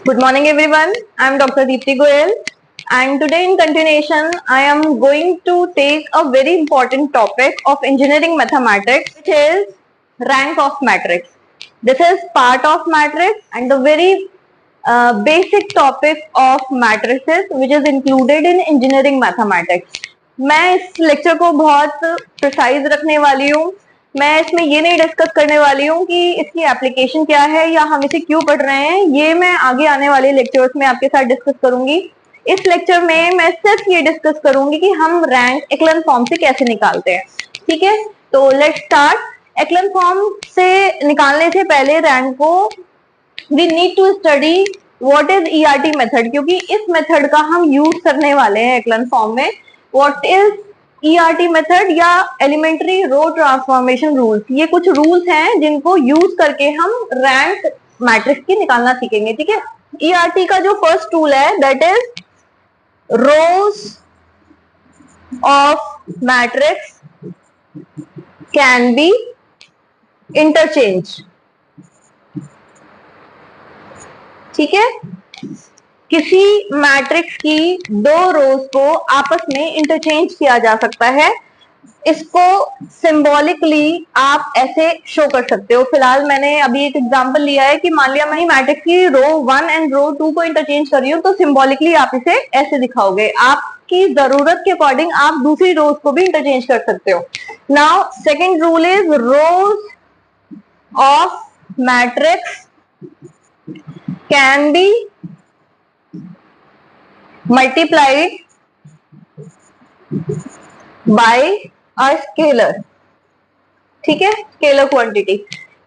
Good morning everyone. I am Dr. Deepti Goyal and today in continuation I am going to take a very important topic of engineering mathematics, which is rank of matrix. This is part of matrix and the very basic topic of matrices which is included in engineering mathematics. मैं इस lecture को बहुत precise रखने वाली हूँ। मैं इसमें ये नहीं डिस्कस करने वाली हूँ कि इसकी एप्लीकेशन क्या है या हम इसे क्यों पढ़ रहे हैं, ये मैं आगे आने वाले लेक्चर्स में आपके साथ डिस्कस करूंगी। इस लेक्चर में मैं सिर्फ ये डिस्कस करूंगी कि हम रैंक एक्लन फॉर्म से कैसे निकालते हैं। ठीक है, तो लेट्स स्टार्ट। एक्लन फॉर्म से निकालने से पहले रैंक को we need to study what is ERT method, क्योंकि इस मेथड का हम यूज करने वाले हैं एक्लन फॉर्म में। व्हाट इज ईआरटी मेथड या एलिमेंट्री रो ट्रांसफॉर्मेशन रूल्स, ये कुछ रूल्स हैं जिनको यूज करके हम रैंक मैट्रिक्स की निकालना सीखेंगे। ठीक है, ईआरटी का जो फर्स्ट रूल है that is rose of matrix can be interchange. ठीक है, किसी मैट्रिक्स की दो रोज को आपस में इंटरचेंज किया जा सकता है। इसको सिंबॉलिकली आप ऐसे शो कर सकते हो। फिलहाल मैंने अभी एक एग्जांपल लिया है कि मान लिया मैं मैट्रिक्स की रो 1 एंड रो 2 को इंटरचेंज कर रही हूँ, तो सिंबॉलिकली आप इसे ऐसे दिखाओगे। आपकी जरूरत के अकॉर्डिंग आप दूसरी रोज को भी इंटरचेंज कर सकते हो। Now second rule is rose of matrix can be multiplied by a scalar। ठीक है, स्केलर क्वांटिटी।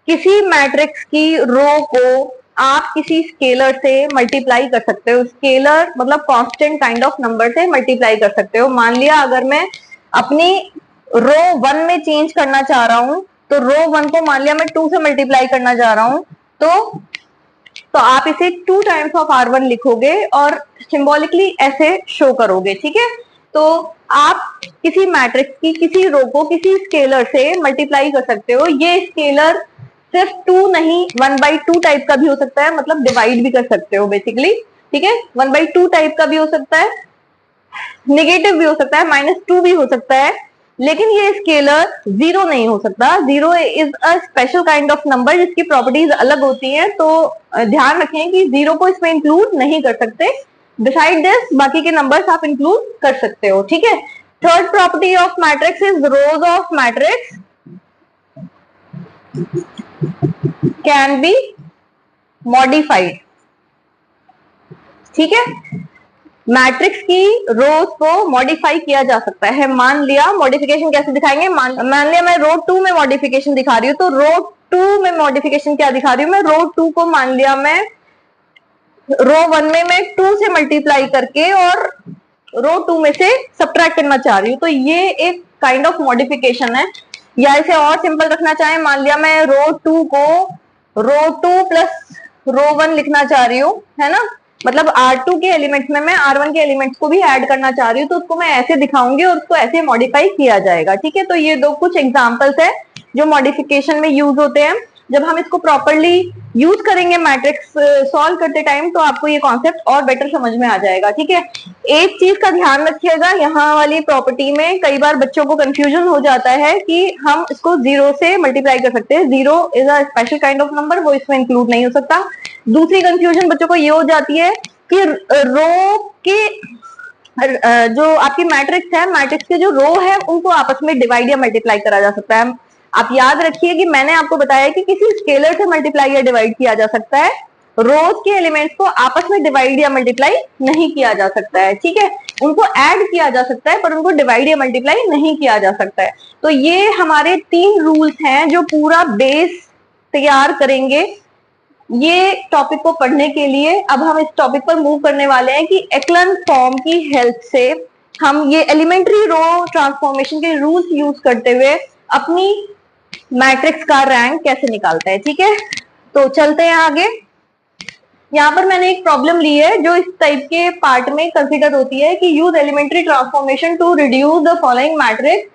किसी मैट्रिक्स की रो को आप किसी स्केलर से मल्टीप्लाई कर सकते हो। स्केलर मतलब कांस्टेंट काइंड ऑफ नंबर से मल्टीप्लाई कर सकते हो। मान लिया अगर मैं अपनी रो 1 में चेंज करना चाह रहा हूं, तो रो 1 को मान लिया मैं 2 से मल्टीप्लाई करना चाह रहा हूं, तो आप इसे 2 टाइम्स ऑफ R1 लिखोगे और सिंबॉलिकली ऐसे शो करोगे। ठीक है, तो आप किसी मैट्रिक्स की किसी रो को किसी स्केलर से मल्टीप्लाई कर सकते हो। ये स्केलर सिर्फ 2 नहीं 1/2 टाइप का भी हो सकता है, मतलब डिवाइड भी कर सकते हो बेसिकली। ठीक है, 1/2 टाइप का भी हो सकता है, नेगेटिव भी हो सकता है, -2 भी हो सकता है, लेकिन ये स्केलर जीरो नहीं हो सकता। Zero is a special kind of number जिसकी प्रॉपर्टीज अलग होती हैं, तो ध्यान रखें कि जीरो को इसमें इंक्लूड नहीं कर सकते। बिसाइड दिस बाकी के नंबर्स आप इंक्लूड कर सकते हो। ठीक है, third property of matrix is rose of matrix can be modified. ठीक है, मैट्रिक्स की रोज को मॉडिफाई किया जा सकता है। मान लिया मॉडिफिकेशन कैसे दिखाएंगे, मान लिया मैं रो 2 में मॉडिफिकेशन दिखा रही हूँ, तो रो 2 में मॉडिफिकेशन क्या दिखा रही हूँ, मैं रो 2 को मान लिया मैं रो 1 में मैं 2 से मल्टीप्लाई करके और रो 2 में से सब्ट्रैक्ट करना चाह रही हूँ, तो ये एक काइंड ऑफ मॉडिफिकेशन है। या इसे और सिंपल रखना चाहें, मान लिया मैं रो 2 को रो 2 प्लस रो 1 लिखना चाह रही हूँ, है ना, मतलब R2 के एलिमेंट्स में मैं R1 के एलिमेंट्स को भी ऐड करना चाह रही हूँ, तो उसको मैं ऐसे दिखाऊंगी और उसको ऐसे मॉडिफाई किया जाएगा। ठीक है, तो ये दो कुछ एग्जांपल्स है जो मॉडिफिकेशन में यूज होते हैं। जब हम इसको प्रॉपरली यूज करेंगे मैट्रिक्स सॉल्व करते टाइम, तो आपको ये कॉन्सेप्ट और बेटर समझ में आ जाएगा। ठीक है, एक चीज का ध्यान रखिएगा, यहाँ वाली प्रॉपर्टी में कई बार बच्चों को कंफ्यूजन हो जाता है कि हम इसको जीरो से मल्टीप्लाई कर सकते हैं। Zero is a special kind of number, वो इसमें इंक्लूड नहीं हो सकता। दूसरी कंफ्यूजन बच्चों को ये हो जाती है कि रो के जो आपकी मैट्रिक्स है, मैट्रिक्स के जो रो है उनको आपस में डिवाइड या मल्टीप्लाई करा जा सकता है। आप याद रखिए कि मैंने आपको बताया कि किसी स्केलर से मल्टीप्लाई या डिवाइड किया जा सकता है, रोज के एलिमेंट्स को आपस में डिवाइड या मल्टीप्लाई नहीं किया जा सकता है। ठीक है, उनको ऐड किया जा सकता है पर उनको डिवाइड या मल्टीप्लाई नहीं किया जा सकता है। तो ये हमारे 3 रूल्स हैं जो पूरा बेस तैयार करेंगे ये टॉपिक को पढ़ने के लिए। अब हम इस टॉपिक पर मूव करने वाले हैं कि एक्लन फॉर्म की हेल्प से हम ये एलिमेंट्री रो ट्रांसफॉर्मेशन के रूल्स यूज करते हुए अपनी मैट्रिक्स का रैंक कैसे निकालते हैं। ठीक है, तो चलते हैं आगे। यहाँ पर मैंने एक प्रॉब्लम ली है जो इस टाइप के पार्ट में कंसिडर होती है कि use elementary transformation to reduce the following matrix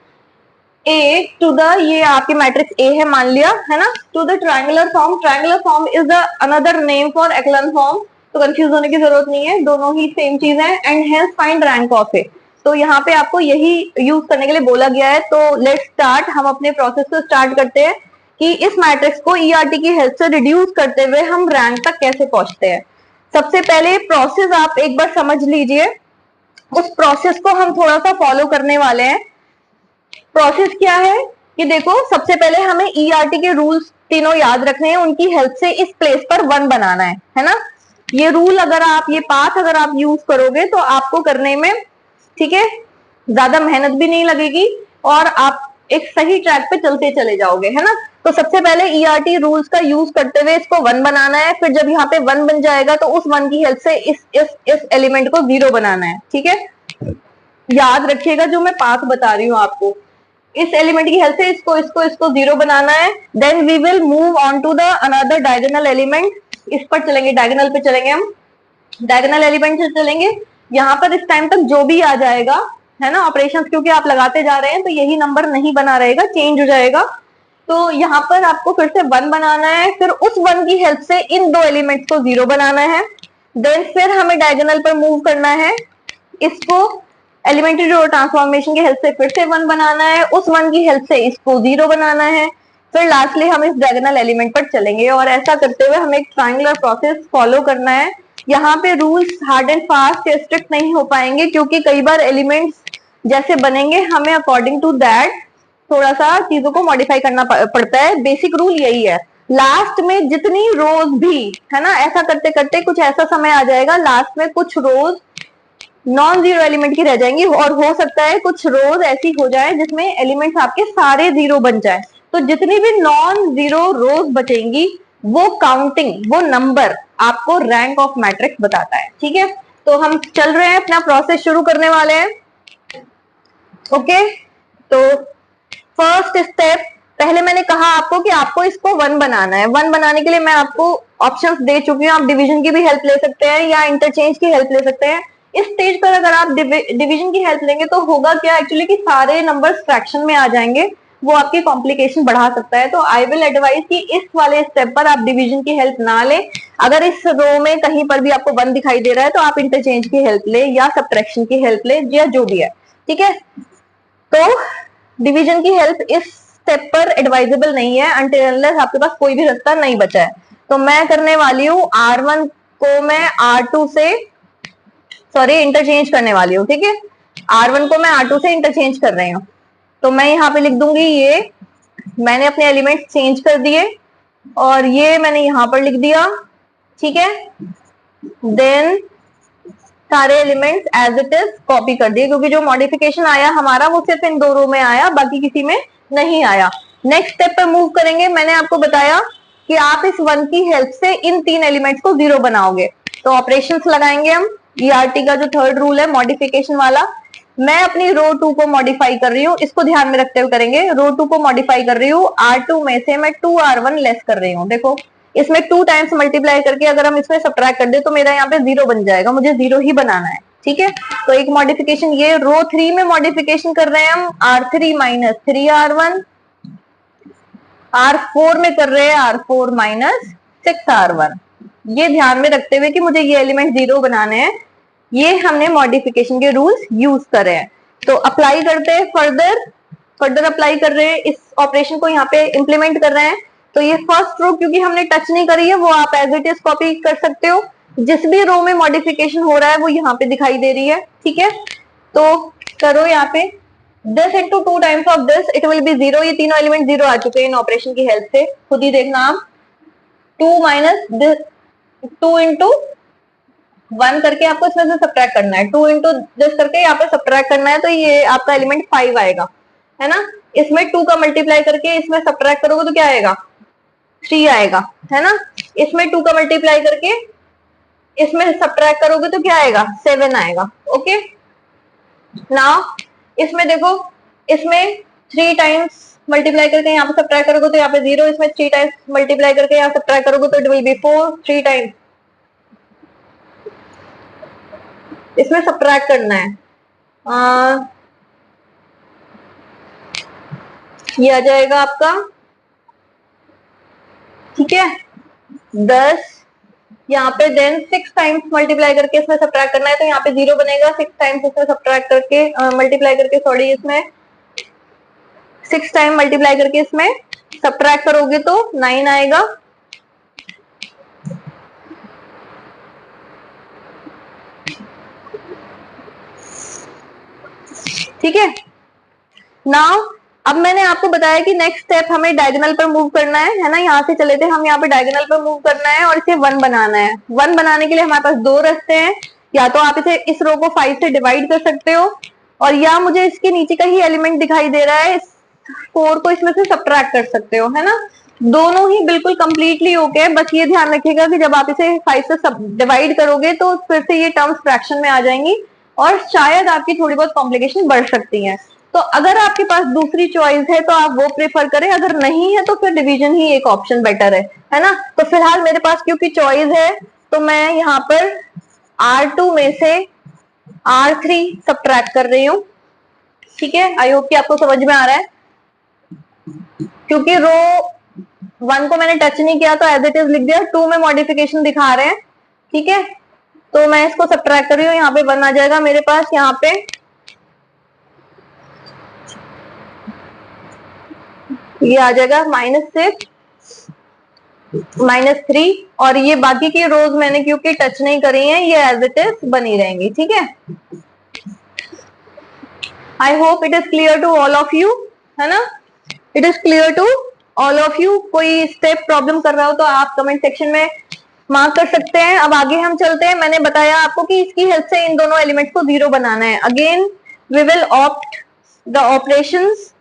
A to the, ये आपकी मैट्रिक्स ए है मान लिया, है ना, to the triangular form. Triangular form is the another name for echelon form. तो कंफ्यूज होने की जरूरत नहीं है, दोनों ही सेम चीज है। And hence find rank of it, तो यहाँ पे आपको यही यूज करने के लिए बोला गया है। तो लेट्स स्टार्ट, हम अपने प्रोसेस को स्टार्ट करते हैं कि इस मैट्रिक्स को ईआरटी की हेल्प से रिड्यूस करते हुए हम रैंक तक कैसे पहुंचते हैं। सबसे पहले प्रोसेस आप एक बार समझ लीजिए, उस प्रोसेस को हम थोड़ा सा फॉलो करने वाले हैं। प्रोसेस क्या है कि देखो, सबसे पहले हमें ईआरटी के रूल्स तीनों याद रखने हैं, उनकी हेल्प से इस प्लेस पर 1 बनाना है ना। ये रूल अगर आप, ये पाथ अगर आप यूज करोगे तो आपको करने में, ठीक है, ज्यादा मेहनत भी नहीं लगेगी और आप एक सही ट्रैक पे चलते चले जाओगे, है ना। तो सबसे पहले ईआरटी रूल्स का यूज करते हुए इसको 1 बनाना है, फिर जब यहाँ पे 1 बन जाएगा तो उस 1 की हेल्प से इस एलिमेंट को 0 बनाना है, ठीक है। याद रखिएगा जो मैं पाथ बता रही हूँ आपको, इस एलिमेंट की हेल्प से इसको इसको इसको 0 बनाना है। Then we will move on to the another diagonal element, इस पर चलेंगे, डायगोनल पे चलेंगे हम, डायगोनल एलिमेंट से चलेंगे। यहाँ पर इस टाइम तक जो भी आ जाएगा, है ना, ऑपरेशंस क्योंकि आप लगाते जा रहे हैं तो यही नंबर नहीं बना रहेगा, चेंज हो जाएगा। तो यहाँ पर आपको फिर से 1 बनाना है, फिर उस 1 की हेल्प से इन 2 एलिमेंट्स को 0 बनाना है। देन फिर हमें डायगोनल पर मूव करना है, इसको एलिमेंट्री रो ट्रांसफॉर्मेशन की हेल्प से फिर से 1 बनाना है, उस 1 की हेल्प से इसको 0 बनाना है, फिर लास्टली हम इस डायगोनल एलिमेंट पर चलेंगे। और ऐसा करते हुए हमें एक ट्रायंगुलर प्रोसेस फॉलो करना है। यहाँ पे रूल्स हार्ड एंड फास्ट या स्ट्रिक्ट नहीं हो पाएंगे, क्योंकि कई बार एलिमेंट्स जैसे बनेंगे हमें अकॉर्डिंग टू दैट थोड़ा सा चीजों को मॉडिफाई करना पड़ता है। बेसिक रूल यही है। लास्ट में जितनी रोज भी, है ना, ऐसा करते करते कुछ ऐसा समय आ जाएगा लास्ट में कुछ रोज नॉन जीरो एलिमेंट की रह जाएंगी, और हो सकता है कुछ रोज ऐसी हो जाए जिसमें एलिमेंट्स आपके सारे 0 बन जाए। तो जितनी भी नॉन जीरो रोज बचेंगी वो काउंटिंग, वो नंबर आपको रैंक ऑफ मैट्रिक्स बताता है, ठीक है। तो हम चल रहे हैं, अपना प्रोसेस शुरू करने वाले हैं। ओके, तो फर्स्ट स्टेप, पहले मैंने कहा आपको कि आपको इसको 1 बनाना है। 1 बनाने के लिए मैं आपको ऑप्शंस दे चुकी हूँ, आप डिवीजन की भी हेल्प ले सकते हैं या इंटरचेंज की हेल्प ले सकते हैं। इस स्टेज पर अगर आप डिवीजन की हेल्प लेंगे तो होगा क्या एक्चुअली कि सारे नंबर्स फ्रैक्शन में आ जाएंगे, वो आपकी कॉम्प्लिकेशन बढ़ा सकता है। तो आई विल एडवाइज कि इस वाले स्टेप पर आप डिवीजन की हेल्प ना ले। अगर इस रो में कहीं पर भी आपको 1 दिखाई दे रहा है तो आप इंटरचेंज की हेल्प ले या सब्ट्रैक्शन की हेल्प ले, या जो भी है, ठीक है। तो डिवीजन की हेल्प इस स्टेप पर एडवाइजेबल नहीं है अनटिल अनलेस आपके पास कोई भी रास्ता नहीं बचा है। तो मैं करने वाली हूँ R1 को मैं R2 से, सॉरी, इंटरचेंज करने वाली हूँ, ठीक है। R1 को मैं R2 से इंटरचेंज कर रही हूँ। तो मैं यहाँ पे लिख दूंगी, ये मैंने अपने एलिमेंट चेंज कर दिए और ये मैंने यहाँ पर लिख दिया, ठीक है। देन सारे elements as it is copy कर दिए, क्योंकि जो मॉडिफिकेशन आया हमारा वो सिर्फ इन 2 रो में आया, बाकी किसी में नहीं आया। नेक्स्ट स्टेप पर मूव करेंगे। मैंने आपको बताया कि आप इस 1 की हेल्प से इन 3 एलिमेंट्स को 0 बनाओगे। तो ऑपरेशंस लगाएंगे हम। ईआरटी का जो थर्ड रूल है मॉडिफिकेशन वाला, मैं अपनी रो 2 को मॉडिफाई कर रही हूँ, इसको ध्यान में रखते हुए करेंगे। रो 2 को मॉडिफाई कर रही हूँ, R2 में से मैं 2R1 लेस कर रही हूँ। देखो, इसमें 2 टाइम्स मल्टीप्लाई करके अगर हम इसमें सब्ट्रैक्ट कर दे तो मेरा यहाँ पे 0 बन जाएगा, मुझे 0 ही बनाना है, ठीक है। तो एक मॉडिफिकेशन ये, रो 3 में मॉडिफिकेशन कर रहे हैं हम, R3 माइनस 3R1, R4 में कर रहे हैं R4 माइनस 6R1। ये ध्यान में रखते हुए कि मुझे ये एलिमेंट 0 बनाने हैं, ये हमने मॉडिफिकेशन के रूल्स यूज करे हैं। तो अप्लाई करते हैं, फर्दर अप्लाई कर रहे हैं, इस ऑपरेशन को यहाँ पे इंप्लीमेंट कर रहे हैं। तो ये फर्स्ट रो क्योंकि हमने टच नहीं करी है, वो आप एज इट इज कॉपी कर सकते हो। जिस भी रो में मॉडिफिकेशन हो रहा है वो यहाँ पे दिखाई दे रही है, ठीक है। तो करो यहाँ पे, this into 2 times of this, it will be 0। ये तीनों एलिमेंट 0 आ चुके हैं इन ऑपरेशन की हेल्प से, खुद ही देखना आप। 2 माइनस 2 इंटू 1 करके आपको इसमें से सब्ट्रैक्ट करना है, 2 इंटू दिस करके यहाँ पे सब्ट्रैक्ट करना है, तो ये आपका एलिमेंट 5 आएगा, है ना। इसमें 2 का मल्टीप्लाई करके इसमें सब्ट्रैक्ट करोगे तो क्या आएगा, 3 आएगा, है ना। इसमें 2 का मल्टीप्लाई करके इसमें सब्ट्रैक्ट करोगे तो क्या आएगा, 7 आएगा। ओके, नाउ इसमें देखो, इसमें 3 टाइम्स मल्टीप्लाई करके यहाँ पे सब्ट्रैक्ट करोगे तो यहाँ पे 0, इसमें 3 टाइम्स मल्टीप्लाई करके यहाँ सब्ट्रैक्ट करोगे तो इट विल बी 4, 3 टाइम्स इसमें सब्ट्रैक्ट करना है। ये आ जाएगा आपका, ठीक है, 10 यहाँ पे देन 6 टाइम्स मल्टीप्लाई करके इसमें सब्ट्रैक्ट करना है, तो यहाँ पे 0 बनेगा। 6 टाइम्स इसमें सब्ट्रैक्ट करके मल्टीप्लाई करके, सॉरी, इसमें 6 टाइम मल्टीप्लाई करके इसमें सब्ट्रैक्ट करोगे तो 9 आएगा। ठीक है। नाउ अब मैंने आपको बताया कि नेक्स्ट स्टेप हमें डायगोनल पर मूव करना है ना। यहाँ से चले थे हम, यहाँ पे डायगोनल पर मूव करना है और इसे 1 बनाना है। 1 बनाने के लिए हमारे पास दो रास्ते हैं, या तो आप इसे इस रो को 5 से डिवाइड कर सकते हो, और या मुझे इसके नीचे का ही एलिमेंट दिखाई दे रहा है, 4 को इसमें से सब्ट्रैक्ट कर सकते हो, है ना। दोनों ही बिल्कुल कंप्लीटली ओके है। बस ये ध्यान रखिएगा कि जब आप इसे 5 से डिवाइड करोगे तो फिर से ये टर्म्स फ्रैक्शन में आ जाएंगी और शायद आपकी थोड़ी बहुत कॉम्प्लिकेशन बढ़ सकती है। तो अगर आपके पास दूसरी चॉइस है तो आप वो प्रेफर करें, अगर नहीं है तो फिर डिवीजन ही एक ऑप्शन बेटर है ना। तो फिलहाल मेरे पास क्योंकि चॉइस है तो मैं यहाँ पर R2 में से R3 सब्ट्रैक्ट कर रही हूँ। ठीक है, आई होप कि आपको समझ में आ रहा है। क्योंकि रो 1 को मैंने टच नहीं किया तो एज इट इज लिख दिया, 2 में मॉडिफिकेशन दिखा रहे हैं। ठीक है, तो मैं इसको सब्ट्रैक्ट कर रही हूँ, यहाँ पे 1 आ जाएगा मेरे पास, यहाँ पे ये आ जाएगा -6 -3, और ये बाकी की रोज मैंने क्योंकि टच नहीं करी हैं, ये एज इट इज बनी रहेंगी। ठीक है, I hope it is clear to all of you, है ना। It is clear to all of you. कोई स्टेप प्रॉब्लम कर रहा हो तो आप कमेंट सेक्शन में मार्क कर सकते हैं। अब आगे हम चलते हैं। मैंने बताया आपको कि इसकी हेल्प से इन दोनों एलिमेंट्स को 0 बनाना है। Again we will opt the operations.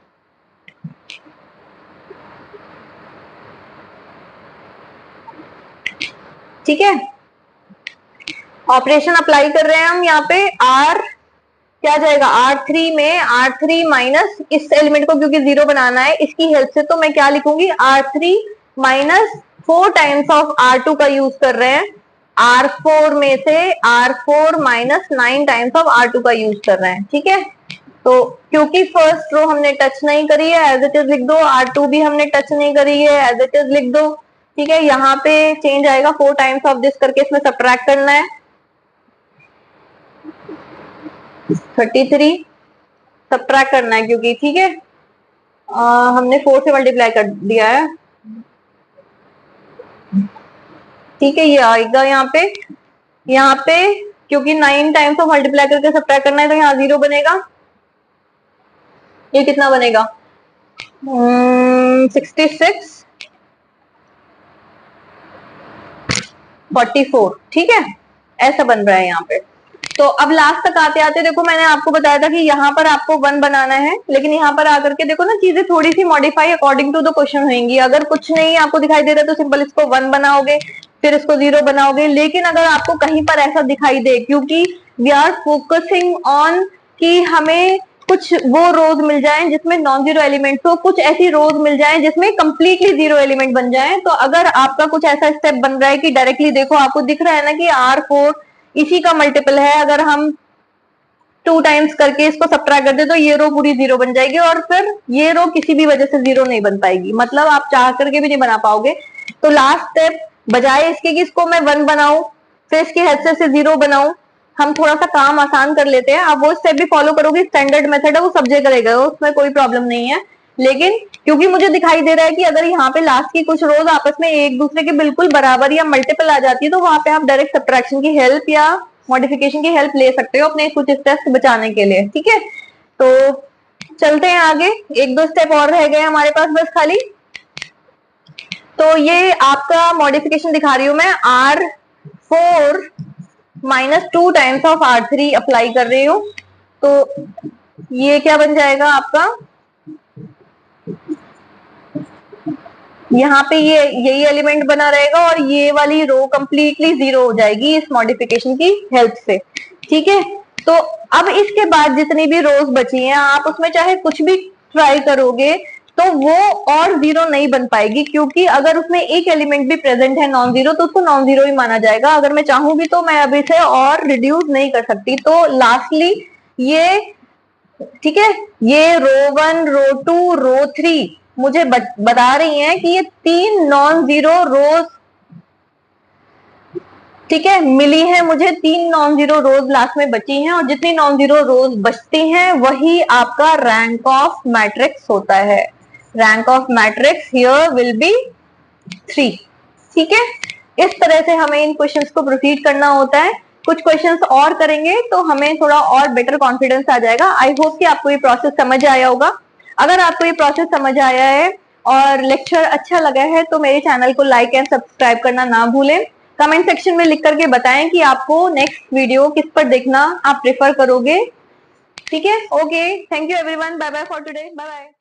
ठीक है, ऑपरेशन अप्लाई कर रहे हैं हम। यहाँ पे R क्या जाएगा, R3 में R3 माइनस इस एलिमेंट को क्योंकि 0 बनाना है इसकी हेल्प से, तो मैं क्या लिखूंगी, R3 minus 4 times of R2 का यूज कर रहे हैं। R4 में से R4 minus 9 times of R2 का यूज कर रहे हैं। ठीक है, तो क्योंकि फर्स्ट रो हमने टच नहीं करी है एज इट इज लिख दो, R2 भी हमने टच नहीं करी है एज इट इज लिख दो। ठीक है, यहाँ पे चेंज आएगा, 4 टाइम्स ऑफ दिस करके इसमें सब्ट्रैक्ट करना है, 33 सब्ट्रैक्ट करना है क्योंकि, ठीक है, हमने 4 से मल्टीप्लाई कर दिया है। ठीक है, ये आएगा यहाँ पे क्योंकि 9 टाइम्स ऑफ मल्टीप्लाई करके सब्ट्रैक्ट करना है तो यहाँ 0 बनेगा। ये कितना बनेगा, 66 44। ठीक है, ऐसा बन रहा है यहाँ पे। तो अब लास्ट तक आते आते देखो, मैंने आपको बताया था कि यहाँ पर आपको 1 बनाना है, लेकिन यहाँ पर आकर के देखो ना, चीजें थोड़ी सी modify according to the question होंगी। अगर कुछ नहीं आपको दिखाई दे रहा है तो सिंपल इसको 1 बनाओगे, फिर इसको 0 बनाओगे। लेकिन अगर आपको कहीं पर ऐसा दिखाई दे, क्योंकि वी आर फोकसिंग ऑन कि हमें कुछ वो रोज मिल जाएं जिसमें नॉन जीरो एलिमेंट हो, कुछ ऐसी रोज मिल जाएं जिसमें कंप्लीटली 0 एलिमेंट बन जाएं। तो अगर आपका कुछ ऐसा स्टेप बन रहा है कि डायरेक्टली देखो, आपको दिख रहा है ना कि R4 इसी का मल्टीपल है, अगर हम 2 टाइम्स करके इसको सब्ट्रैक्ट कर दे तो ये रो पूरी 0 बन जाएगी, और फिर ये रो किसी भी वजह से 0 नहीं बन पाएगी, मतलब आप चाह करके भी नहीं बना पाओगे। तो लास्ट स्टेप, बजाय इसके कि इसको मैं 1 बनाऊं फिर इसकी हेल्प से 0 बनाऊं, हम थोड़ा सा काम आसान कर लेते हैं। आप वो स्टेप भी फॉलो करोगे, स्टैंडर्ड मेथड है, वो सब जगह रहेगा, उसमें कोई प्रॉब्लम नहीं है। लेकिन क्योंकि मुझे दिखाई दे रहा है कि अगर यहाँ पे लास्ट की कुछ रोज आपस में एक दूसरे के बिल्कुल बराबर या मल्टीपल आ जाती है, तो वहां पे आप डायरेक्ट सब्ट्रैक्शन की हेल्प या मॉडिफिकेशन की हेल्प ले सकते हो अपने कुछ स्टेप्स बचाने के लिए। ठीक है, तो चलते हैं आगे। 1-2 स्टेप और रह गए हमारे पास बस खाली। तो ये आपका मॉडिफिकेशन दिखा रही हूं मैं, R4 -2 times of R3 apply कर रही हूं, तो ये क्या बन जाएगा आपका, यहाँ पे ये यही एलिमेंट बना रहेगा और ये वाली रो कंप्लीटली 0 हो जाएगी इस मॉडिफिकेशन की हेल्प से। ठीक है, तो अब इसके बाद जितनी भी रोज बची हैं, आप उसमें चाहे कुछ भी ट्राई करोगे तो वो और 0 नहीं बन पाएगी, क्योंकि अगर उसमें एक एलिमेंट भी प्रेजेंट है नॉन जीरो, तो उसको नॉन जीरो ही माना जाएगा। अगर मैं चाहूंगी तो मैं अब इसे और रिड्यूस नहीं कर सकती। तो लास्टली ये, ठीक है, ये रो 1, रो 2, रो 3 मुझे बता रही हैं कि ये 3 नॉन जीरो रोज ठीक है, मिली है मुझे 3 नॉन जीरो रोज लास्ट में बची हैं, और जितनी नॉन जीरो रोज बचती हैं वही आपका रैंक ऑफ मैट्रिक्स होता है। Rank of matrix here will be 3। ठीक है, इस तरह से हमें इन क्वेश्चंस को प्रोसीड करना होता है। कुछ क्वेश्चंस और करेंगे तो हमें थोड़ा और बेटर कॉन्फिडेंस आ जाएगा। आई होप कि आपको ये प्रोसेस समझ आया होगा। अगर आपको ये प्रोसेस समझ आया है और लेक्चर अच्छा लगा है तो मेरे चैनल को लाइक एंड सब्सक्राइब करना ना भूलें। कमेंट सेक्शन में लिख करके बताएं कि आपको नेक्स्ट वीडियो किस पर देखना आप प्रेफर करोगे। ठीक है, okay, thank you everyone, bye bye for today, bye bye.